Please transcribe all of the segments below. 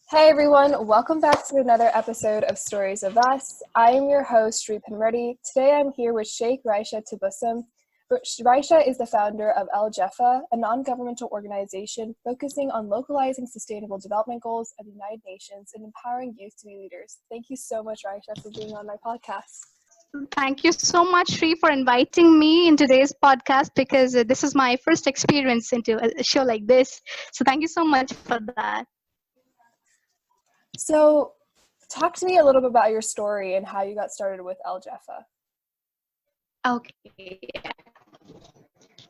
Hey everyone, welcome back to another episode of Stories of Us. I am your host, Sri Reddy. Today I'm here with Sheikh Raisha Tabassum. Raisha is the founder of Jeffa, a non-governmental organization focusing on localizing sustainable development goals of the United Nations and empowering youth to be leaders. Thank you so much, Raisha, for being on my podcast. Thank you so much, Sri, for inviting me in today's podcast because this is my first experience into a show like this. So thank you so much for that. So talk to me a little bit about your story and how you got started with Jeffa. Okay.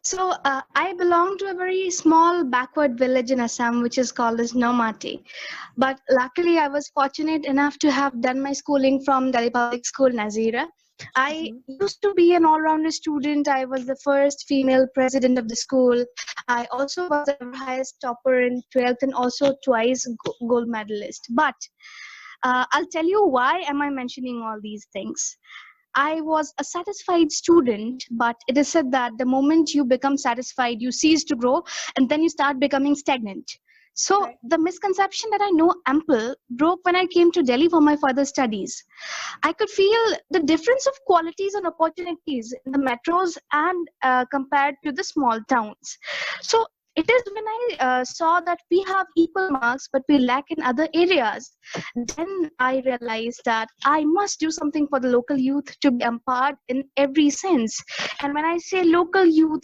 So I belong to a very small backward village in Assam, which is called as Nomati. But luckily, I was fortunate enough to have done my schooling from Delhi Public School, Nazira. I used to be an all-rounder student. I was the first female president of the school. I also was the highest topper in 12th and also twice gold medalist. But I'll tell you why am I mentioning all these things. I was a satisfied student, but it is said that the moment you become satisfied, you cease to grow and then you start becoming stagnant. So the misconception that I know ample broke when I came to Delhi for my further studies. I could feel the difference of qualities and opportunities in the metros and compared to the small towns. So it is when I saw that we have equal marks, but we lack in other areas. Then I realized that I must do something for the local youth to be empowered in every sense. And when I say local youth,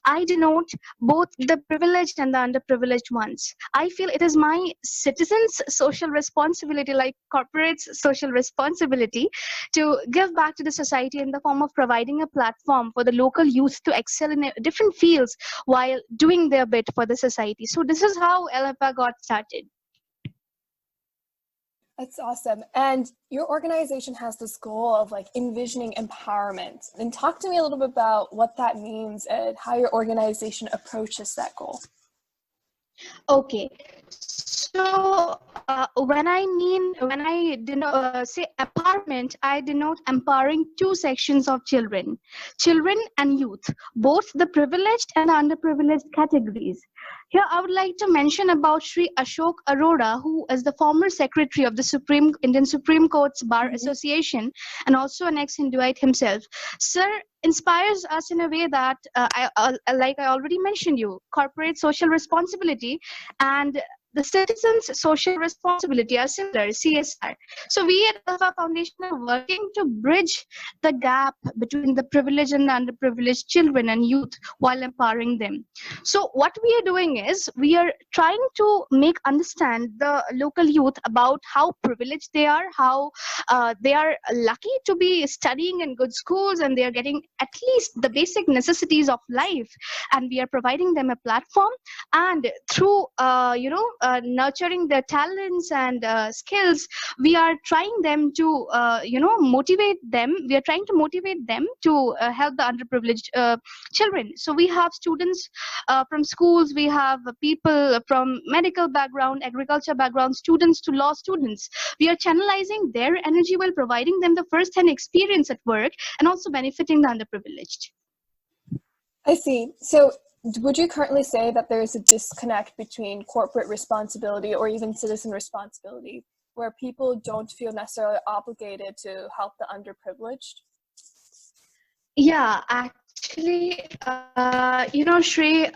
I denote both the privileged and the underprivileged ones. I feel it is my citizens' social responsibility, like corporates' social responsibility, to give back to the society in the form of providing a platform for the local youth to excel in different fields while doing their bit for the society. So this is how LFA got started. That's awesome. And your organization has this goal of envisioning empowerment. And talk to me a little bit about what that means and how your organization approaches that goal. Okay. So when I say empowerment, I denote empowering two sections of children and youth, both the privileged and the underprivileged categories. Here, I would like to mention about Sri Ashok Arora, who is the former secretary of the Indian Supreme Court's Bar Association and also an ex-Hinduite himself. Sir inspires us in a way that, like I already mentioned you, corporate social responsibility and the citizens' social responsibility are similar, CSR. So we at Alpha Foundation are working to bridge the gap between the privileged and the underprivileged children and youth while empowering them. So what we are doing is we are trying to make understand the local youth about how privileged they are, how they are lucky to be studying in good schools and they are getting at least the basic necessities of life. And we are providing them a platform, and through nurturing their talents and skills, we are trying them to motivate them. We are trying to motivate them to help the underprivileged children. So we have students from schools, we have people from medical background, agriculture background, students to law students. We are channelizing their energy while providing them the first-hand experience at work and also benefiting the underprivileged. I see. So would you currently say that there is a disconnect between corporate responsibility or even citizen responsibility, where people don't feel necessarily obligated to help the underprivileged? Yeah, actually, Shri,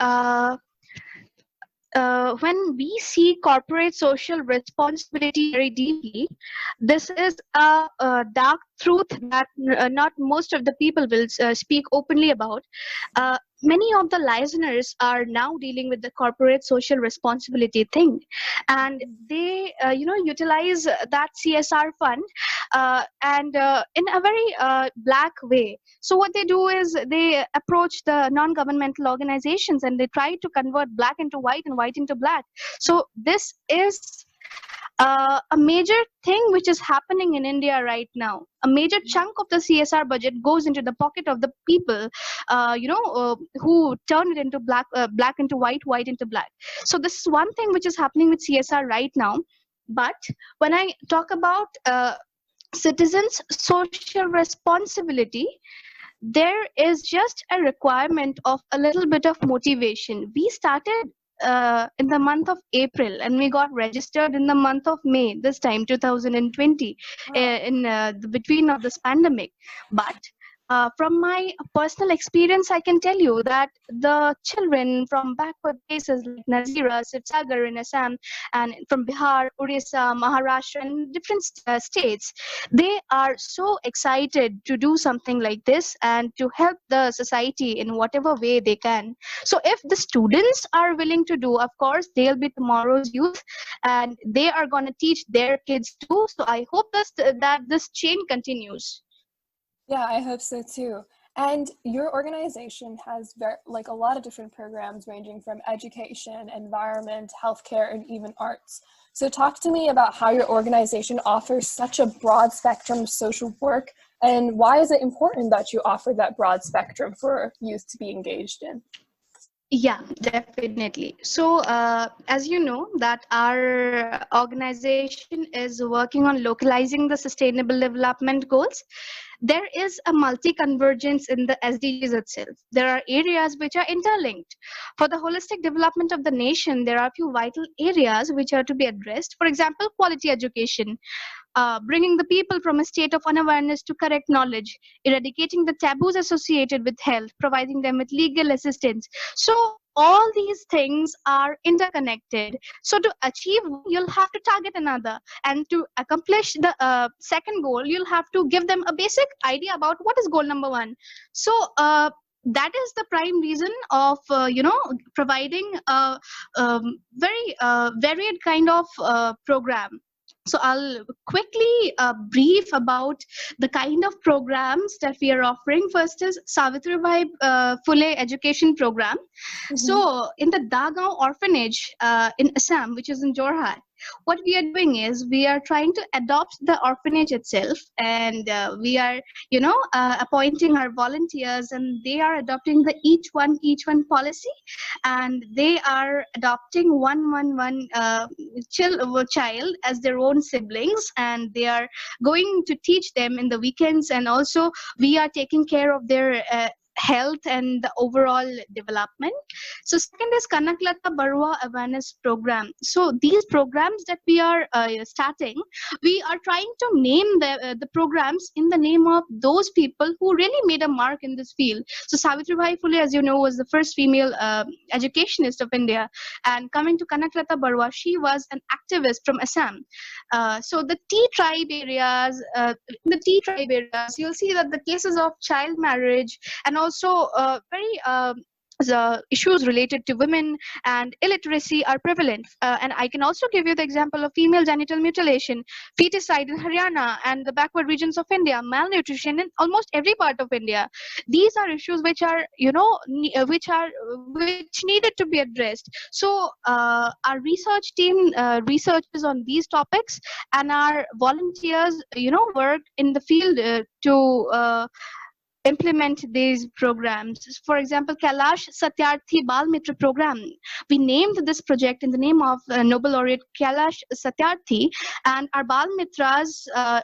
when we see corporate social responsibility very deeply, this is a dark truth that not most of the people will speak openly about. Many of the listeners are now dealing with the corporate social responsibility thing, and they utilize that CSR fund and in a very black way. So what they do is they approach the non-governmental organizations and they try to convert black into white and white into black. So this is a major thing which is happening in India right now. A major chunk of the CSR budget goes into the pocket of the people, who turn it into black into white, white into black. So this is one thing which is happening with CSR right now. But when I talk about citizens' social responsibility, there is just a requirement of a little bit of motivation. We started in the month of April, and we got registered in the month of May this time, 2020, Wow. in the between of this pandemic. But from my personal experience, I can tell you that the children from backward places like Nazira, Sivsagar in Assam, and from Bihar, Orissa, Maharashtra, and different states, they are so excited to do something like this and to help the society in whatever way they can. So if the students are willing to do, of course, they'll be tomorrow's youth, and they are going to teach their kids too. So I hope that this chain continues. Yeah, I hope so too. And your organization has like a lot of different programs ranging from education, environment, healthcare, and even arts. So talk to me about how your organization offers such a broad spectrum of social work, and why is it important that you offer that broad spectrum for youth to be engaged in? Yeah, definitely. So, as you know, that our organization is working on localizing the sustainable development goals. There is a multi-convergence in the SDGs itself. There are areas which are interlinked. For the holistic development of the nation, there are a few vital areas which are to be addressed. For example, quality education, bringing the people from a state of unawareness to correct knowledge, eradicating the taboos associated with health, providing them with legal assistance. So all these things are interconnected. So to achieve one, you'll have to target another, and to accomplish the second goal, you'll have to give them a basic idea about what is goal number one. So that is the prime reason of providing a very varied kind of program. So I'll quickly brief about the kind of programs that we are offering. First is Savitribai Phule Education Program. Mm-hmm. So in the Dagaon orphanage in Assam, which is in Jorhat, what we are doing is we are trying to adopt the orphanage itself, and we are, appointing our volunteers, and they are adopting the each one policy, and they are adopting one child as their own siblings, and they are going to teach them in the weekends, and also we are taking care of their health and the overall development. So second is Kanaklata Barua awareness program. So these programs that we are starting, we are trying to name the programs in the name of those people who really made a mark in this field. So Savitribai Phule, as you know, was the first female educationist of India. And coming to Kanaklata Barua, she was an activist from Assam. So the T tribe areas, you'll see that the cases of child marriage, and also very the issues related to women and illiteracy are prevalent. And I can also give you the example of female genital mutilation, feticide in Haryana and the backward regions of India, malnutrition in almost every part of India. These are issues which are, which needed to be addressed. So our research team researches on these topics, and our volunteers, work in the field to implement these programs. For example, Kailash Satyarthi Bal Mitra program. We named this project in the name of Nobel laureate Kailash Satyarthi, and our Bal Mitras are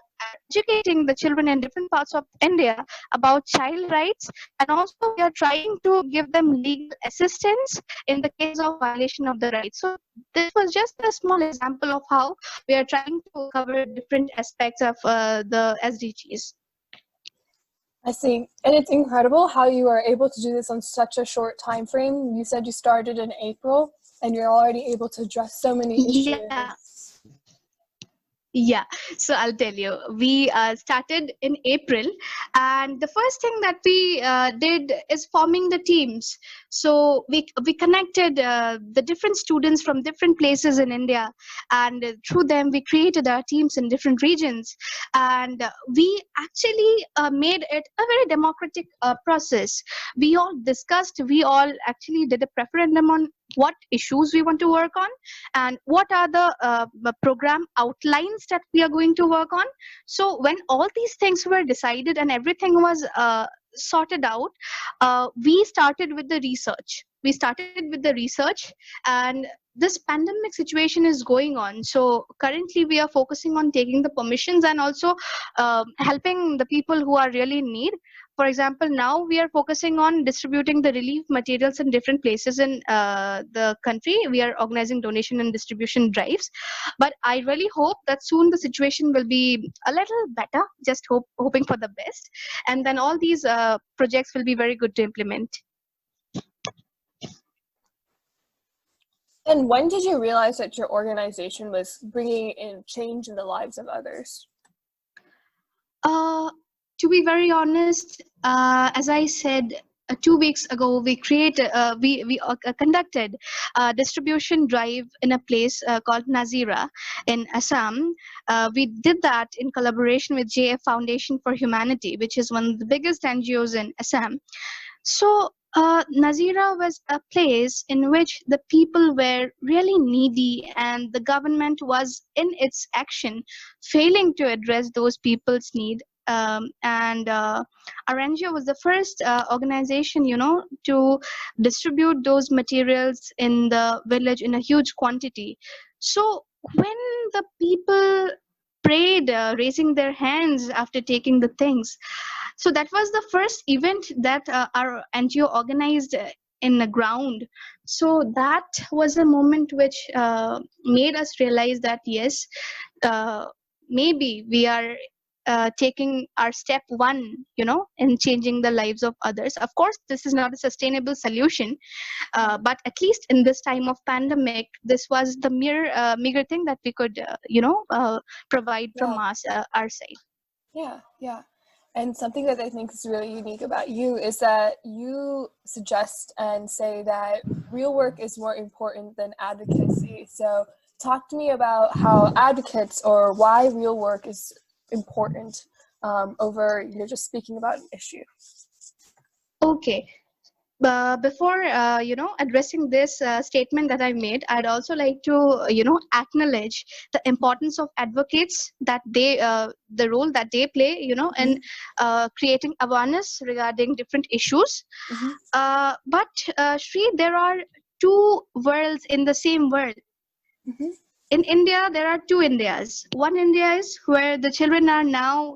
educating the children in different parts of India about child rights, and also we are trying to give them legal assistance in the case of violation of the rights. So this was just a small example of how we are trying to cover different aspects of the SDGs. I see. And it's incredible how you are able to do this on such a short time frame. You said you started in April, and you're already able to address so many issues. Yeah, so I'll tell you, we started in April, and the first thing that we did is forming the teams. So we connected the different students from different places in India, and through them we created our teams in different regions, and we actually made it a very democratic process. We all discussed, we all actually did a referendum on what issues we want to work on, and what are the program outlines that we are going to work on. So when all these things were decided and everything was sorted out, we started with the research. And this pandemic situation is going on. So currently we are focusing on taking the permissions, and also helping the people who are really in need. for example, now we are focusing on distributing the relief materials in different places in the country. We are organizing donation and distribution drives, but I really hope that soon the situation will be a little better. Just hoping for the best, and then all these projects will be very good to implement. And when did you realize that your organization was bringing in change in the lives of others? To be very honest, as I said 2 weeks ago, we conducted a distribution drive in a place called Nazira in Assam. We did that in collaboration with JF Foundation for Humanity, which is one of the biggest NGOs in Assam. So Nazira was a place in which the people were really needy, and the government was in its action failing to address those people's need. And our NGO was the first organization, to distribute those materials in the village in a huge quantity. So when the people prayed, raising their hands after taking the things, so that was the first event that our NGO organized in the ground. So that was a moment which made us realize that yes, maybe we are taking our step one, in changing the lives of others. Of course, this is not a sustainable solution, but at least in this time of pandemic, this was the meager thing that we could, provide from our side. Yeah. And something that I think is really unique about you is that you suggest and say that real work is more important than advocacy. So talk to me about how advocates, or why real work is important over just speaking about an issue. Okay. Before addressing this statement that I made, I'd also like to acknowledge the importance of advocates, that they the role that they play in creating awareness regarding different issues. But Shri, there are two worlds in the same world. In India, there are two Indias. One India is where the children are now,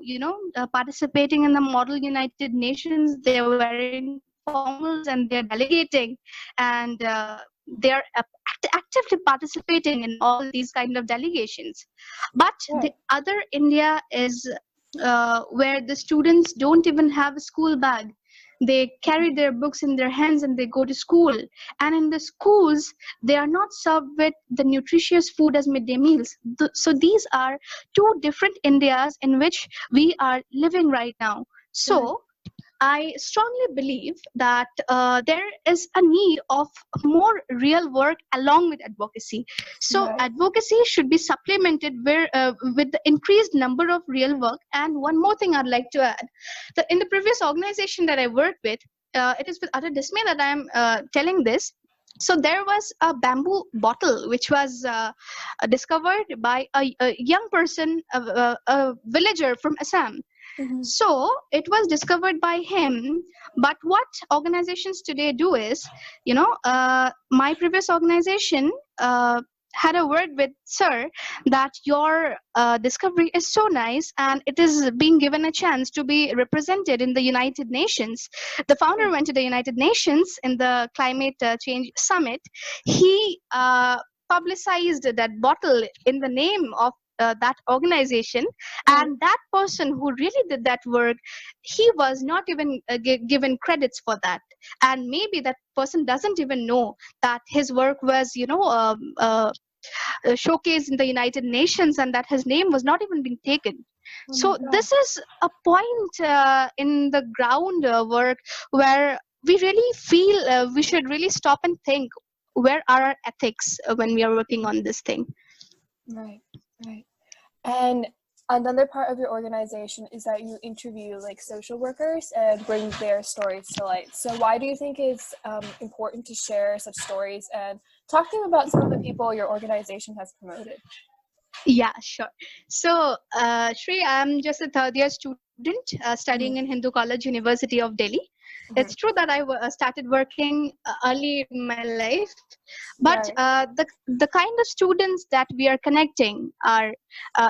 participating in the Model United Nations. They are wearing formals and they are delegating, and they are actively participating in all these kind of delegations. But the other India is where the students don't even have a school bag. They carry their books in their hands and they go to school. And in the schools, they are not served with the nutritious food as midday meals. So these are two different Indias in which we are living right now. So I strongly believe that there is a need of more real work along with advocacy. So advocacy should be supplemented with the increased number of real work. And one more thing I'd like to add, that in the previous organization that I worked with, it is with utter dismay that I'm telling this. So there was a bamboo bottle which was discovered by a young person, a villager from Assam. So it was discovered by him. But what organizations today do is, my previous organization had a word with sir that your discovery is so nice and it is being given a chance to be represented in the United Nations. The founder went to the United Nations in the climate change summit. He publicized that bottle in the name of that organization, and that person who really did that work, he was not even given credits for that. And maybe that person doesn't even know that his work was showcased in the United Nations, and that his name was not even being taken. So this is a point in the ground work where we really feel we should really stop and think, where are our ethics when we are working on this thing? Right. And another part of your organization is that you interview social workers and bring their stories to light. So why do you think it's important to share such stories, and talk to me about some of the people your organization has promoted? Yeah, sure. So, Shri, I'm just a third year student studying in Hindu College, University of Delhi. It's true that I started working early in my life, but the kind of students that we are connecting are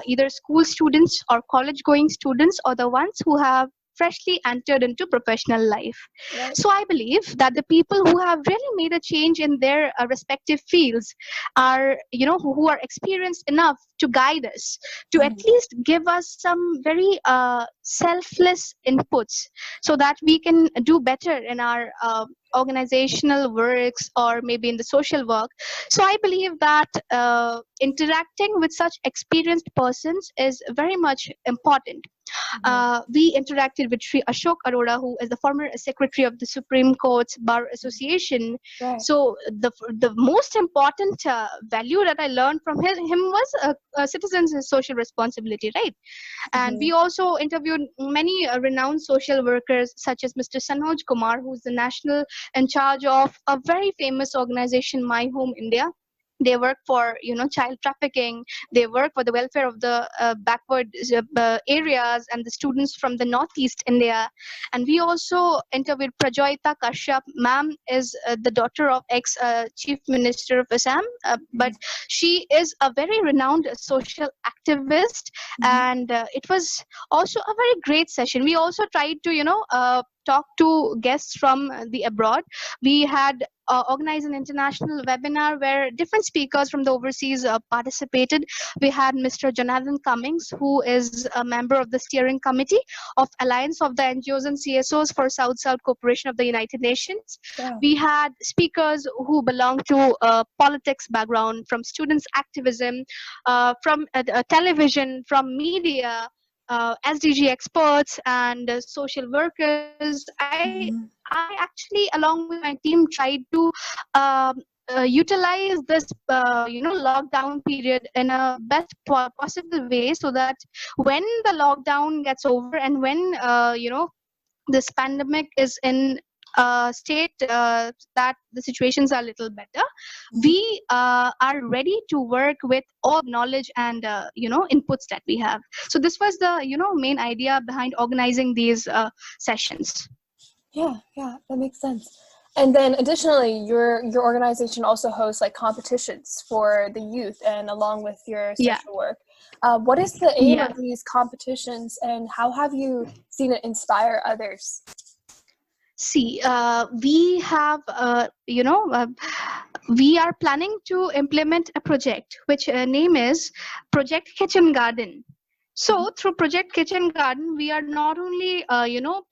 either school students or college going students, or the ones who have freshly entered into professional life. Right. So I believe that the people who have really made a change in their respective fields are, who are experienced enough to guide us, to at least give us some very selfless inputs so that we can do better in our organizational works or maybe in the social work. So I believe that interacting with such experienced persons is very much important. We interacted with Sri Ashok Arora, who is the former secretary of the Supreme Court's Bar Association. Right. So the most important value that I learned from him was a citizen's social responsibility, right? And we also interviewed many renowned social workers, such as Mr. Sanoj Kumar, who's the national in charge of a very famous organization, My Home India. They work for child trafficking. They work for the welfare of the backward areas and the students from the northeast India. And we also interviewed Prajoyita Kashyap. Ma'am is the daughter of ex chief minister of Assam, but she is a very renowned social activist. And it was also a very great session. We also tried to talk to guests from the abroad. We had organized an international webinar where different speakers from the overseas participated. We had Mr. Jonathan Cummings, who is a member of the steering committee of Alliance of the NGOs and CSOs for South-South Cooperation of the United Nations. Yeah. We had speakers who belong to politics background, from students activism, from television, from media, SDG experts and social workers. I actually, along with my team, tried to utilize this, lockdown period in a best possible way, so that when the lockdown gets over and when this pandemic is in a state that the situations are a little better, we are ready to work with all knowledge and inputs that we have. So this was the main idea behind organizing these sessions. Yeah, that makes sense. And then additionally, your organization also hosts like competitions for the youth, and along with your social work. What is the aim of these competitions, and how have you seen it inspire others? See, we have, we are planning to implement a project which name is Project Kitchen Garden. So through Project Kitchen Garden, we are not only,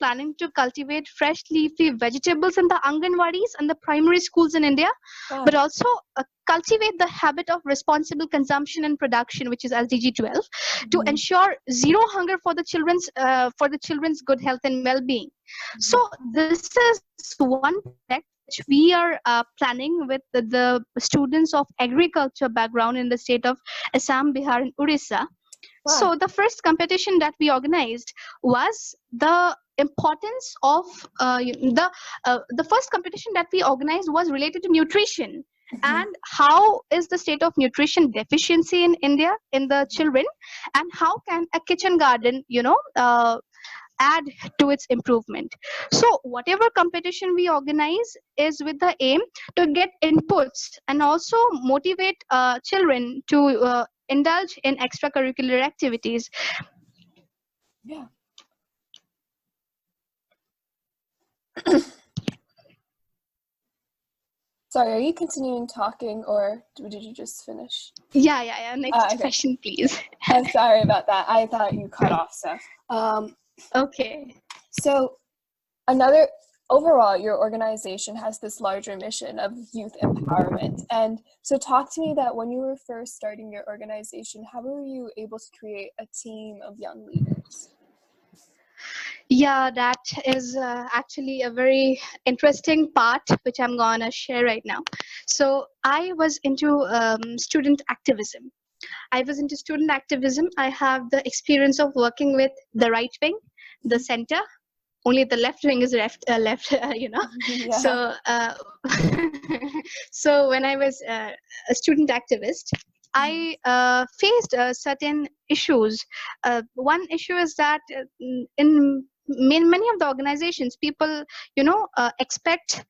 planning to cultivate fresh leafy vegetables in the Anganwadis and the primary schools in India, but also cultivate the habit of responsible consumption and production, which is SDG 12, to ensure zero hunger for the children's good health and well-being. So this is one project which we are planning with the students of agriculture background in the state of Assam, Bihar, and Orissa. Wow. So the first competition that we organized was the importance of the first competition that we organized was related to nutrition. And how is the state of nutrition deficiency in India in the children, and how can a kitchen garden add to its improvement. So whatever competition we organize is with the aim to get inputs and also motivate children to indulge in extracurricular activities. Yeah. Sorry, are you continuing talking, or did you just finish? Yeah. Next question, please. I'm sorry about that. I thought you cut off, so. Okay. So overall, your organization has this larger mission of youth empowerment. And so talk to me that when you were first starting your organization, how were you able to create a team of young leaders? Yeah, that is actually a very interesting part, which I'm gonna share right now. So I was into student activism. I have the experience of working with the right wing, the center. Only the left wing is left. Yeah. So, so when I was a student activist, I faced certain issues. One issue is that in many of the organizations, people, expect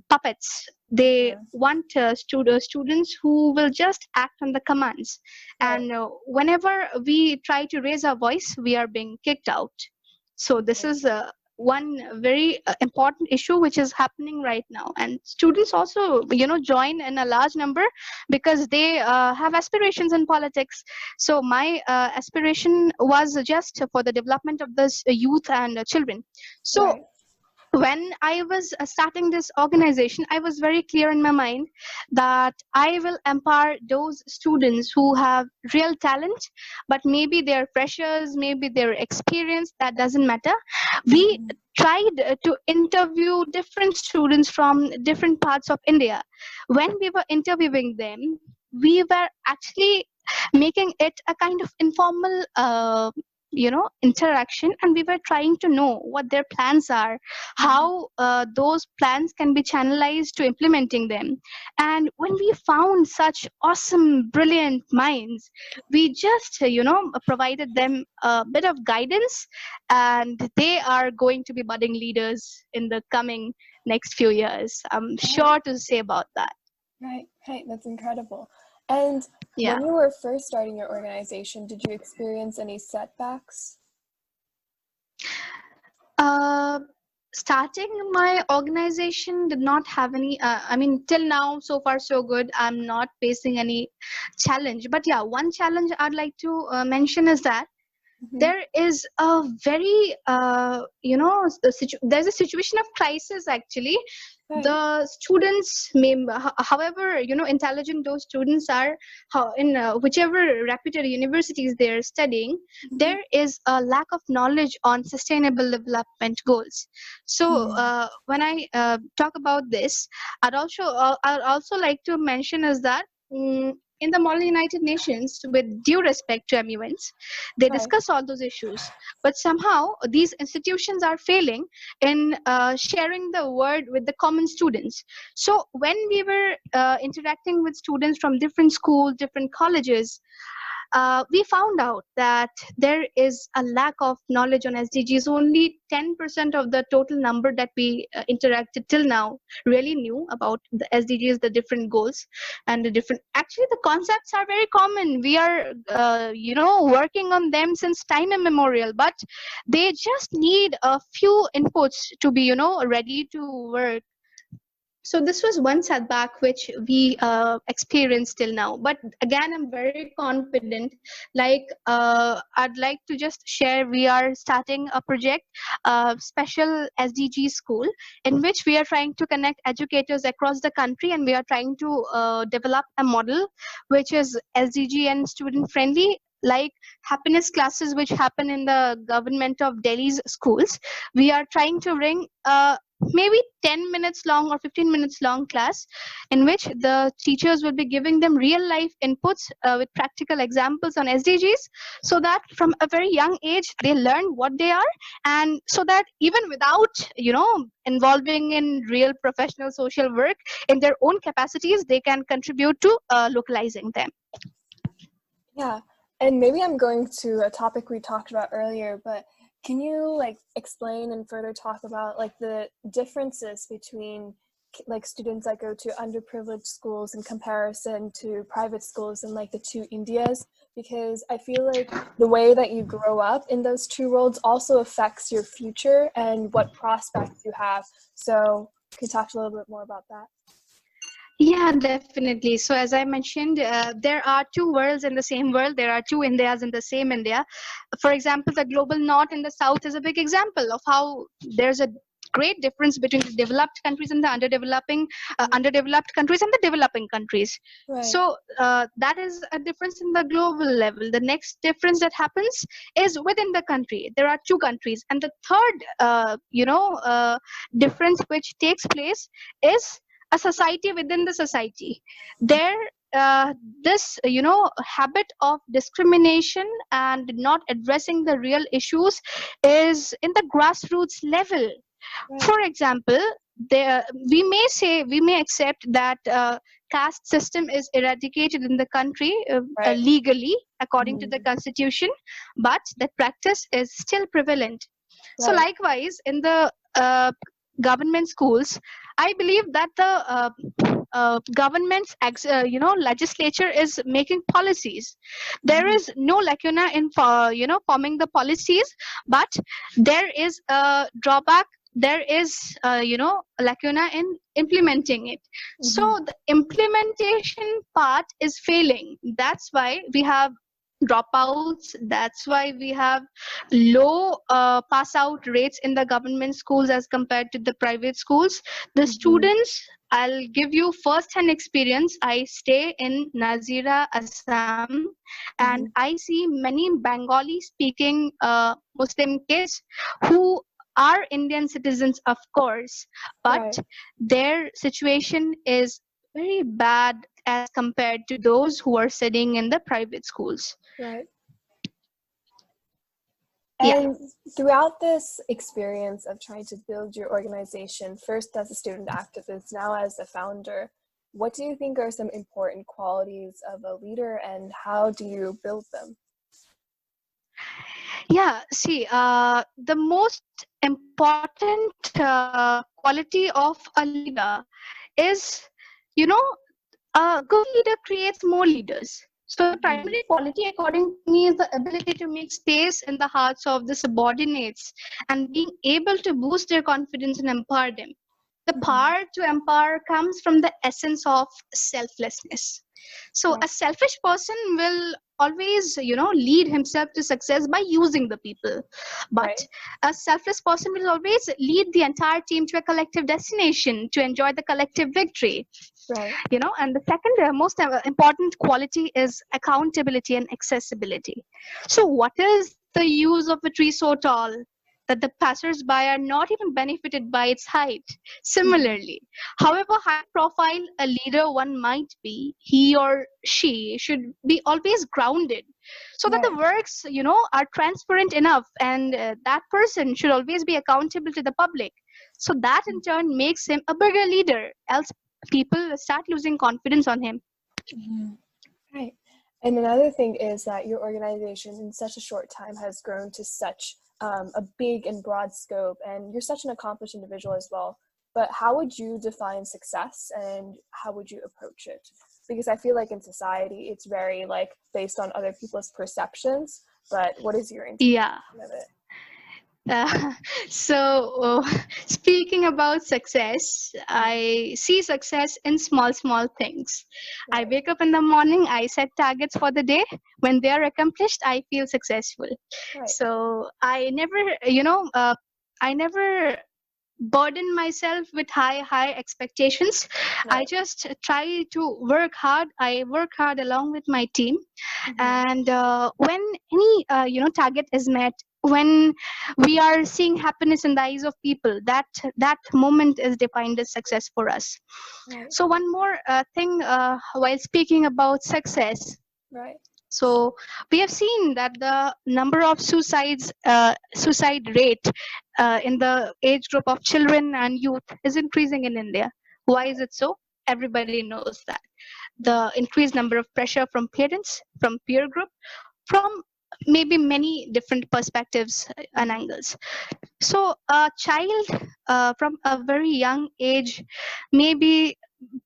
puppets. They want students who will just act on the commands. And whenever we try to raise our voice, we are being kicked out. So this is one very important issue which is happening right now, and students also join in a large number because they have aspirations in politics. So my aspiration was just for the development of this youth and children. So Right. when I was starting this organization, I was very clear in my mind that I will empower those students who have real talent, but maybe they're freshers, maybe they're experienced, that doesn't matter. We Mhm. tried to interview different students from different parts of India. When we were interviewing them, we were actually making it a kind of informal interaction, and we were trying to know what their plans are, how those plans can be channelized to implementing them. And when we found such awesome brilliant minds, we just provided them a bit of guidance, and they are going to be budding leaders in the coming next few years, I'm Right. sure to say about that. Right. Right. That's incredible. And Yeah. when you were first starting your organization, did you experience any setbacks? Uh, Starting my organization did not have any, I mean, till now, so far, so good. I'm not facing any challenge. But yeah, one challenge I'd like to mention is that Hmm. there is a very there's a situation of crisis actually. Right. The students may, however intelligent those students are, how in whichever reputed universities they are studying, Hmm. there is a lack of knowledge on sustainable development goals. So when I talk about this, I'd also like to mention is that, in the model United Nations, with due respect to MUNs, they Right. discuss all those issues, but somehow these institutions are failing in sharing the word with the common students. So when we were interacting with students from different schools, different colleges, we found out that there is a lack of knowledge on SDGs. Only 10% of the total number that we interacted till now really knew about the SDGs, the different goals, and the different. Actually, the concepts are very common. We are, working on them since time immemorial, but they just need a few inputs to be, ready to work. So this was one setback which we experienced till now. But again, I'm very confident. Like, I'd like to just share, we are starting a project, special SDG school, in which we are trying to connect educators across the country, and we are trying to develop a model which is SDG and student friendly, like happiness classes which happen in the government of Delhi's schools. We are trying to bring maybe 10 minutes long or 15 minutes long class, in which the teachers will be giving them real life inputs with practical examples on SDGs, so that from a very young age they learn what they are, and so that even without involving in real professional social work, in their own capacities they can contribute to localizing them. Yeah. And maybe I'm going to a topic we talked about earlier, but can you like explain and further talk about like the differences between like students that go to underprivileged schools in comparison to private schools in like the two Indias? Because I feel like the way that you grow up in those two worlds also affects your future and what prospects you have. So can you talk a little bit more about that? Yeah, definitely. So as I mentioned, there are two worlds in the same world. There are two Indias in the same India. For example, the global north and the south is a big example of how there's a great difference between the developed countries and the underdeveloped countries and the developing countries. Right. So that is a difference in the global level. The next difference that happens is within the country. There are two countries, and the third, difference which takes place is a society within the society. There, this habit of discrimination and not addressing the real issues is in the grassroots level. Right. For example, there we may accept that caste system is eradicated in the country Right. legally according to the Mhm. constitution, but that practice is still prevalent. So Right. likewise, in the government schools, I believe that the government's legislature is making policies. There is no lacuna in forming the policies, but there is a drawback. There is lacuna in implementing it. So the implementation part is failing. That's why we have dropouts. That's why we have low pass out rates in the government schools as compared to the private schools. The students, I'll give you first hand experience. I stay in Nazira, Assam, and I see many Bengali speaking Muslim kids who are Indian citizens, of course, but their situation is very bad as compared to those who are studying in the private schools. Right. And throughout this experience of trying to build your organization, first as a student activist, now as a founder, what do you think are some important qualities of a leader and how do you build them? Yeah, see, the most important quality of a leader is, a good leader creates more leaders. So the primary quality, according to me, is the ability to make space in the hearts of the subordinates and being able to boost their confidence and empower them. The power to empower comes from the essence of selflessness. So a selfish person will always, lead himself to success by using the people. But a selfless person will always lead the entire team to a collective destination to enjoy the collective victory. And the second most important quality is accountability and accessibility. So what is the use of a tree so tall that the passers-by are not even benefited by its height? Similarly, however high profile a leader one might be, he or she should be always grounded so that the works, are transparent enough, and that person should always be accountable to the public. So that in turn makes him a bigger leader, else people start losing confidence on him. Right. And another thing is that your organization in such a short time has grown to such a big and broad scope, and you're such an accomplished individual as well. But how would you define success and how would you approach it? Because I feel like in society, it's very based on other people's perceptions, but what is your interpretation of it? Speaking about success, I see success in small things. I wake up in the morning, I set targets for the day. When they are accomplished, I feel successful. So I never burden myself with high expectations. I just try to work hard. I work hard along with my team, and when any target is met, when we are seeing happiness in the eyes of people, that moment is defined as success for us. So one more thing while speaking about success. So we have seen that the number of suicide rate in the age group of children and youth is increasing in India. Why is it so? Everybody knows that. The increased number of pressure from parents, from peer group, from maybe many different perspectives and angles. So a child from a very young age may be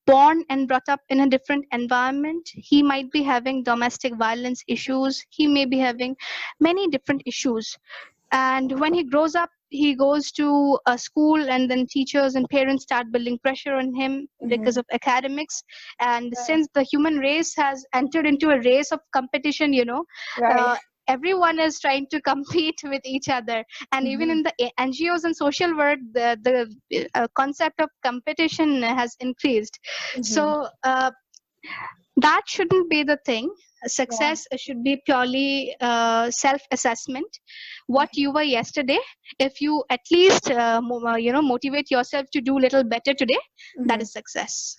born and brought up in a different environment. He might be having domestic violence issues. He may be having many different issues. And when he grows up, he goes to a school, and then teachers and parents start building pressure on him because of academics. And since the human race has entered into a race of competition, everyone is trying to compete with each other. And even in the NGOs and social work, the concept of competition has increased. So that shouldn't be the thing. Success should be purely self-assessment. What you were yesterday, if you at least motivate yourself to do a little better today, that is success.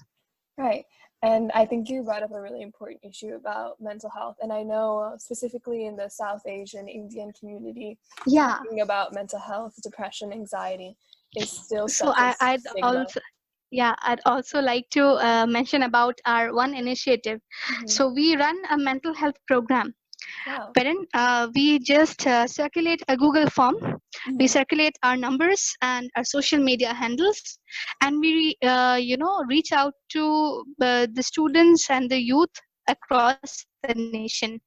Right. And I think you brought up a really important issue about mental health. And I know specifically in the South Asian Indian community, talking about mental health, depression, anxiety is still such a stigma. I'd also like to mention about our one initiative. So we run a mental health program. Wow. wherein we just circulate a Google form. We Mhm. circulate our numbers and our social media handles, and we reach out to the students and the youth across the nation.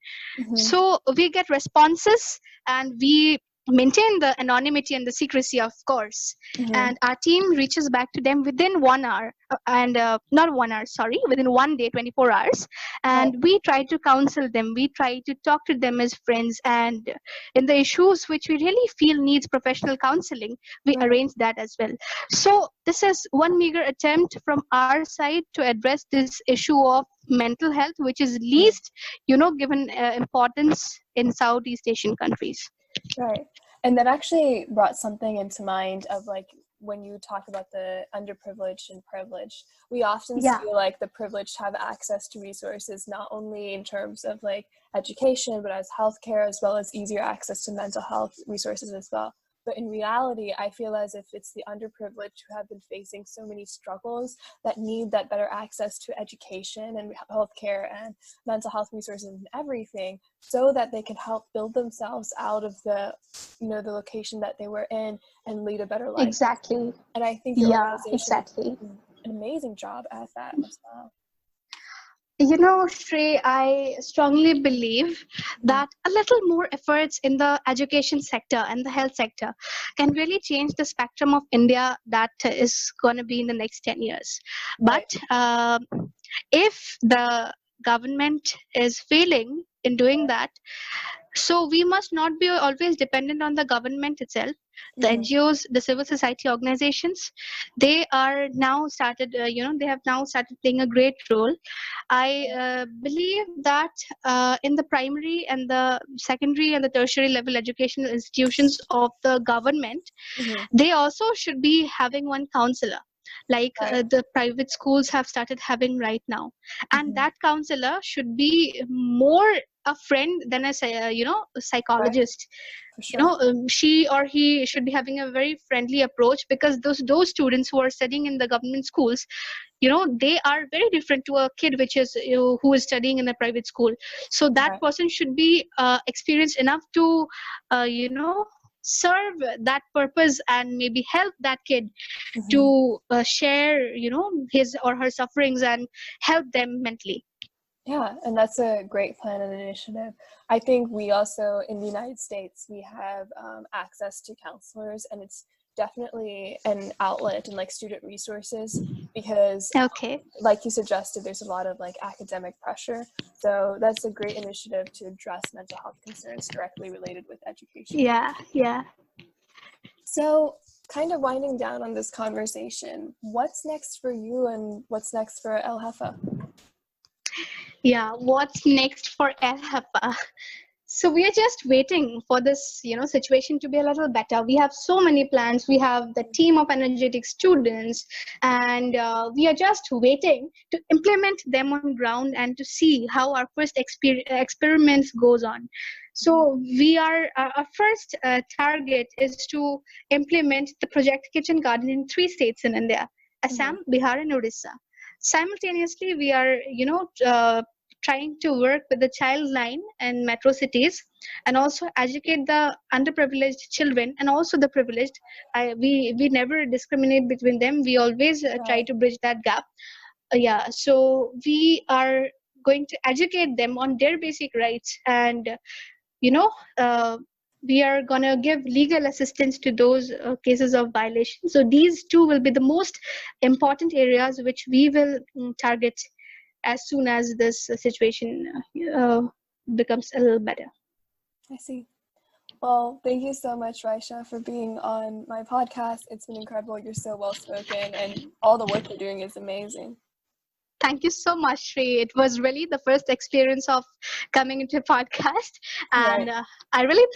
So Mhm. we get responses, and we maintain the anonymity and the secrecy, of course. And Mhm. our team reaches back to them within 1 hour, and not 1 hour, sorry, within one day, 24 hours. Right. And we try to counsel them. We try to talk to them as friends, and in the issues which we really feel needs professional counseling, we Right. arrange that as well. So this is one meager attempt from our side to address this issue of mental health, which is Mhm. least given importance in Southeast Asian countries. Right. And that actually brought something into mind of like when you talk about the underprivileged and privileged, we often Yeah, see like the privileged have access to resources not only in terms of like education, but as healthcare as well as easier access to mental health resources as well. But in reality, I feel as if it's the underprivileged who have been facing so many struggles that need that better access to education and healthcare and mental health resources and everything, so that they can help build themselves out of the the location that they were in and lead a better life. exactly. And I think your Yeah, organization is exactly. doing an amazing job at that as well. Shrey, I strongly believe Mhm. that a little more efforts in the education sector and the health sector can really change the spectrum of India that is going to be in the next 10 years. But Right. if the government is failing in doing that, so we must not be always dependent on the government itself. The Hmm. NGOs, the civil society organizations, they are now started, they have now started playing a great role. I believe that in the primary and the secondary and the tertiary level educational institutions of the government, Hmm. they also should be having one counselor, like Right. the private schools have started having right now. And Hmm. that counselor should be more a friend than a Right. psychologist. For sure. She or he should be having a very friendly approach, because those students who are studying in the government schools, they are very different to a kid which is who is studying in a private school. So that Right. person should be experienced enough to serve that purpose and maybe help that kid Hmm. to share his or her sufferings and help them mentally. Yeah, and that's a great plan and initiative. I think we also, in the United States, we have access to counselors, and it's definitely an outlet in like student resources because, Okay. like you suggested, there's a lot of like academic pressure. So that's a great initiative to address mental health concerns directly related with education. Yeah, yeah. So, kind of winding down on this conversation, what's next for you and what's next for El Jefa? Yeah, what's next for El Hapa? So we are just waiting for this, situation to be a little better. We have so many plans. We have the team of energetic students, and we are just waiting to implement them on ground and to see how our first experiments goes on. So we are our first target is to implement the project Kitchen Garden in 3 states in India: Mm-hmm. Assam, Bihar, and Odisha. Simultaneously, we are, trying to work with the child line in metro cities, and also educate the underprivileged children and also the privileged. We never discriminate between them. We always try Right. to bridge that gap. Yeah, so we are going to educate them on their basic rights, and you know uh, we are going to give legal assistance to those cases of violation. So these two will be the most important areas which we will target as soon as this situation becomes a little better. I see. Well, thank you so much, Raisha, for being on my podcast. It's been incredible. You're so well spoken, and all the work you're doing is amazing. Thank you so much, Shri. It was really the first experience of coming into a podcast, and Right. I really